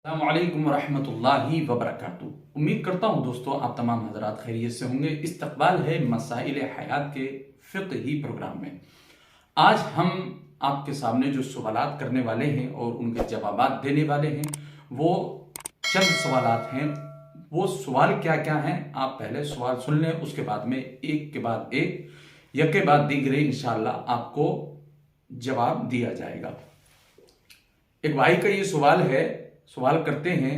अस्सलाम वालेकुम वरहमतुल्लाहि वबरकातुहू। उम्मीद करता हूँ दोस्तों आप तमाम हजरात खैरियत से होंगे। इस्तकबाल है मसाइल हयात के फ़िक़ही प्रोग्राम में। आज हम आपके सामने जो सवालात करने वाले हैं और उनके जवाबात देने वाले हैं वो चंद सवालात हैं। वो सवाल क्या क्या हैं आप पहले सवाल सुन लें, उसके बाद में एक के बाद एक यके बाद दीगरे इंशाअल्लाह आपको जवाब दिया जाएगा। एक भाई का ये सवाल है, सवाल करते हैं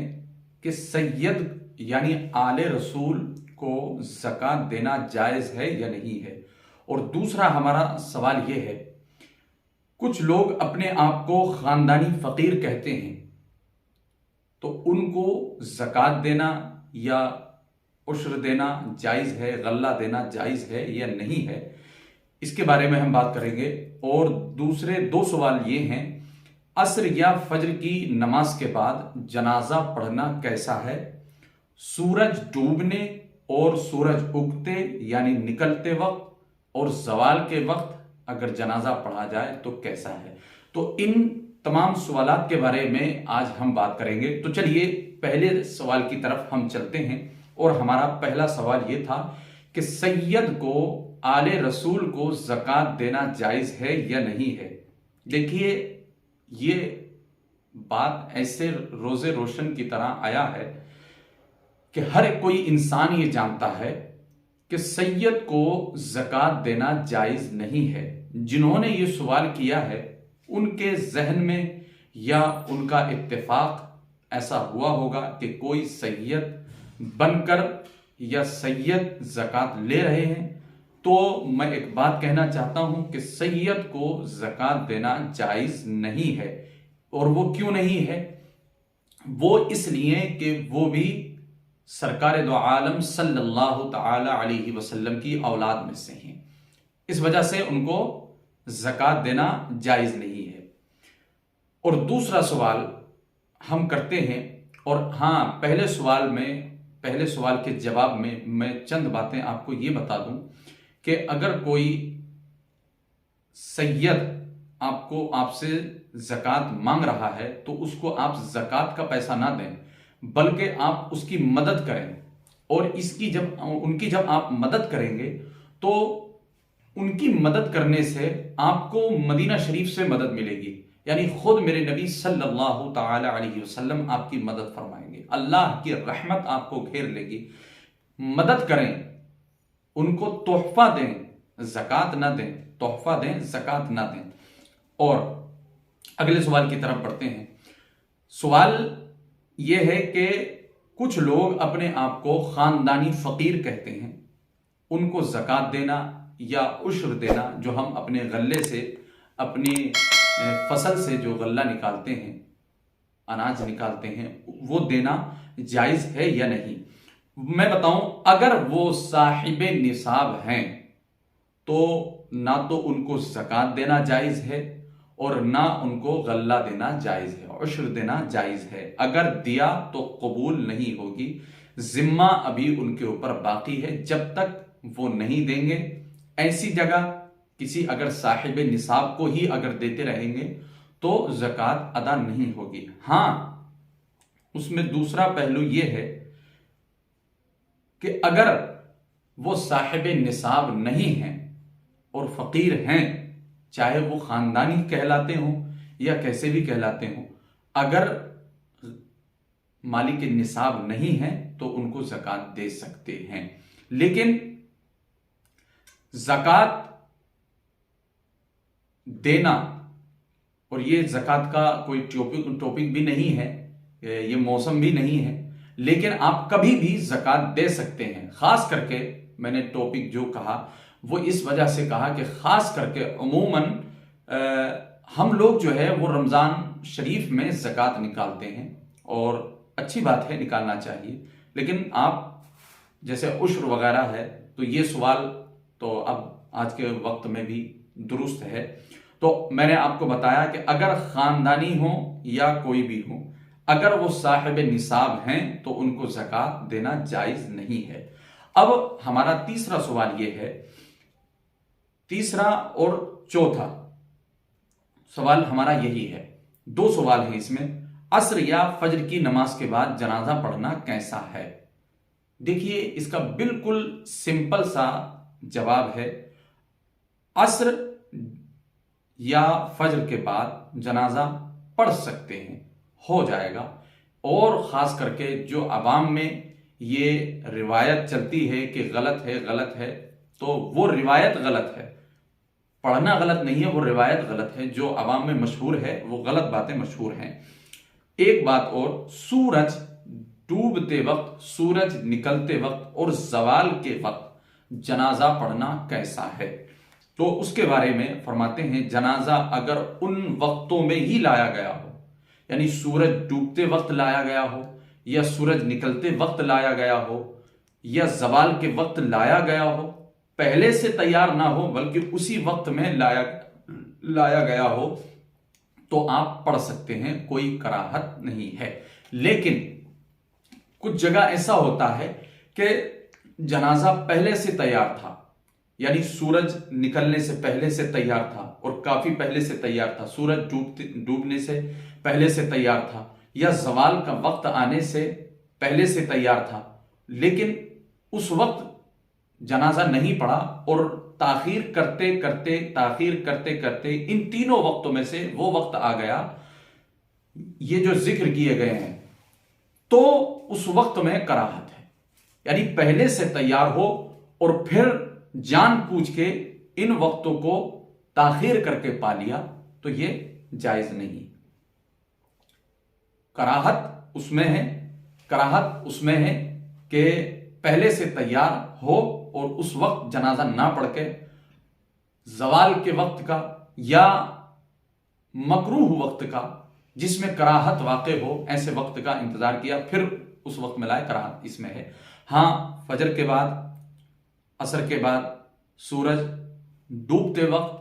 कि सैयद यानी आले रसूल को ज़कात देना जायज़ है या नहीं है। और दूसरा हमारा सवाल ये है, कुछ लोग अपने आप को ख़ानदानी फ़कीर कहते हैं, तो उनको ज़कात देना या उश्र देना जायज़ है, गल्ला देना जायज़ है या नहीं है, इसके बारे में हम बात करेंगे। और दूसरे दो सवाल ये हैं, असर या फजर की नमाज के बाद जनाजा पढ़ना कैसा है, सूरज डूबने और सूरज उगते यानी निकलते वक्त और जवाल के वक्त अगर जनाजा पढ़ा जाए तो कैसा है। तो इन तमाम सवालात के बारे में आज हम बात करेंगे। तो चलिए पहले सवाल की तरफ हम चलते हैं। और हमारा पहला सवाल ये था कि सैयद को आले रसूल को ज़कात देना जायज़ है या नहीं है। देखिए, ये बात ऐसे रोज़े रोशन की तरह आया है कि हर कोई इंसान ये जानता है कि सैयद को ज़कात देना जायज़ नहीं है। जिन्होंने ये सवाल किया है उनके जहन में या उनका इत्तेफाक ऐसा हुआ होगा कि कोई सैयद बनकर या सैयद ज़कात ले रहे हैं। तो मैं एक बात कहना चाहता हूं कि सैयद को ज़कात देना जायज़ नहीं है। और वो क्यों नहीं है? वो इसलिए कि वो भी सरकार दो आलम सल्लल्लाहु ताला अलैहि वसल्लम की औलाद में से हैं। इस वजह से उनको ज़कात देना जायज़ नहीं है। और दूसरा सवाल हम करते हैं, और हाँ, पहले सवाल के जवाब में मैं चंद बातें आपको ये बता दूं कि अगर कोई सैयद आपसे ज़कात मांग रहा है तो उसको आप ज़कात का पैसा ना दें, बल्कि आप उसकी मदद करें। और उनकी जब आप मदद करेंगे तो उनकी मदद करने से आपको मदीना शरीफ से मदद मिलेगी, यानी खुद मेरे नबी सल्लल्लाहु ताला अलैहि वसल्लम आपकी मदद फरमाएंगे, अल्लाह की रहमत आपको घेर लेगी। मदद करें, उनको तोहफा दें, ज़कात ना दें, तोहफा दें, ज़कात ना दें। और अगले सवाल की तरफ बढ़ते हैं। सवाल यह है कि कुछ लोग अपने आप को ख़ानदानी फ़कीर कहते हैं, उनको ज़कात देना या उश्र देना, जो हम अपने गल्ले से, अपनी फसल से जो गल्ला निकालते हैं, अनाज निकालते हैं, वो देना जायज़ है या नहीं। मैं बताऊं, अगर वो साहिब निसाब हैं तो ना तो उनको ज़कात देना जायज़ है और ना उनको गल्ला देना जायज़ है, उश्र देना जायज़ है। अगर दिया तो कबूल नहीं होगी, जिम्मा अभी उनके ऊपर बाकी है। जब तक वो नहीं देंगे, ऐसी जगह किसी अगर साहिब निसाब को ही अगर देते रहेंगे तो ज़कात अदा नहीं होगी। हाँ, उसमें दूसरा पहलू ये है कि अगर वो साहिब निसाब नहीं हैं और फ़कीर हैं, चाहे वो ख़ानदानी कहलाते हों या कैसे भी कहलाते हों, अगर मालिक निसाब नहीं है तो उनको ज़कात दे सकते हैं। लेकिन ज़कात देना, और ये ज़कात का कोई टॉपिक भी नहीं है, ये मौसम भी नहीं है, लेकिन आप कभी भी ज़कात दे सकते हैं। ख़ास करके मैंने टॉपिक जो कहा वो इस वजह से कहा कि ख़ास करके अमूमन हम लोग जो है वो रमज़ान शरीफ में ज़कात निकालते हैं, और अच्छी बात है, निकालना चाहिए। लेकिन आप जैसे उश्र वगैरह है, तो ये सवाल तो अब आज के वक्त में भी दुरुस्त है। तो मैंने आपको बताया कि अगर ख़ानदानी हो या कोई भी हो, अगर वो साहिब निसाब हैं तो उनको ज़कात देना जायज़ नहीं है। अब हमारा तीसरा सवाल ये है, तीसरा और चौथा सवाल हमारा यही है, दो सवाल हैं इसमें। عصر یا فجر کی نماز کے بعد جنازہ پڑھنا کیسا ہے؟ دیکھیے اس کا بالکل سمپل سا جواب ہے، عصر یا فجر کے بعد جنازہ پڑھ سکتے ہیں، ہو جائے گا۔ اور خاص کر کے جو عوام میں یہ روایت چلتی ہے کہ غلط ہے، تو وہ روایت غلط ہے، پڑھنا غلط نہیں ہے، وہ روایت غلط ہے۔ جو عوام میں مشہور ہے وہ غلط باتیں مشہور ہیں۔ ایک بات اور، سورج ڈوبتے وقت، سورج نکلتے وقت اور زوال کے وقت جنازہ پڑھنا کیسا ہے؟ تو اس کے بارے میں فرماتے ہیں، جنازہ اگر ان وقتوں میں ہی لایا گیا ہو، یعنی سورج ڈوبتے وقت لایا گیا ہو، یا سورج نکلتے وقت لایا گیا ہو، یا زوال کے وقت لایا گیا ہو، پہلے سے تیار نہ ہو بلکہ اسی وقت میں لایا گیا ہو، تو آپ پڑھ سکتے ہیں، کوئی کراہت نہیں ہے۔ لیکن کچھ جگہ ایسا ہوتا ہے کہ جنازہ پہلے سے تیار تھا، یعنی سورج نکلنے سے پہلے سے تیار تھا اور کافی پہلے سے تیار تھا، سورج ڈوبنے سے پہلے سے تیار تھا، یا زوال کا وقت آنے سے پہلے سے تیار تھا، لیکن اس وقت جنازہ نہیں پڑا، اور تاخیر کرتے کرتے ان تینوں وقتوں میں سے وہ وقت آ گیا یہ جو ذکر کیے گئے ہیں، تو اس وقت میں کراہت ہے۔ یعنی پہلے سے تیار ہو اور پھر جان پوچھ کے ان وقتوں کو تاخیر کر کے پا لیا تو یہ جائز نہیں۔ کراہت اس میں ہے کہ پہلے سے تیار ہو اور اس وقت جنازہ نہ پڑھ کے زوال کے وقت کا یا مکروہ وقت کا، جس میں کراہت واقع ہو، ایسے وقت کا انتظار کیا پھر اس وقت میں لائے، کراہت اس میں ہے۔ ہاں، فجر کے بعد، عصر کے بعد، سورج ڈوبتے وقت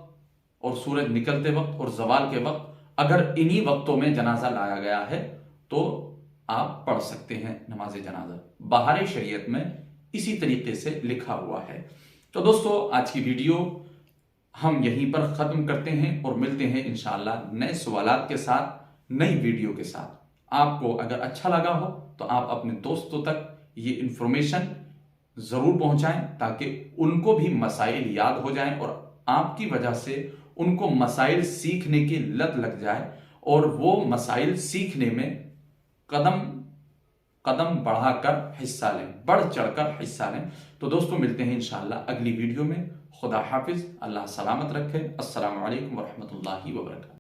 اور سورج نکلتے وقت اور زوال کے وقت اگر انہی وقتوں میں جنازہ لایا گیا ہے تو آپ پڑھ سکتے ہیں نماز جنازہ۔ بہار شریعت میں اسی طریقے سے لکھا ہوا ہے۔ تو دوستو، آج کی ویڈیو ہم یہیں پر ختم کرتے ہیں اور ملتے ہیں انشاءاللہ نئے سوالات کے ساتھ، نئی ویڈیو کے ساتھ۔ آپ کو اگر اچھا لگا ہو تو آپ اپنے دوستوں تک یہ انفارمیشن ضرور پہنچائیں تاکہ ان کو بھی مسائل یاد ہو جائیں اور آپ کی وجہ سے ان کو مسائل سیکھنے کی لت لگ جائے اور وہ مسائل سیکھنے میں قدم بڑھا کر حصہ لیں، بڑھ چڑھ کر حصہ لیں۔ تو دوستو، ملتے ہیں انشاءاللہ اگلی ویڈیو میں۔ خدا حافظ، اللہ سلامت رکھے۔ السلام علیکم ورحمۃ اللہ وبرکاتہ۔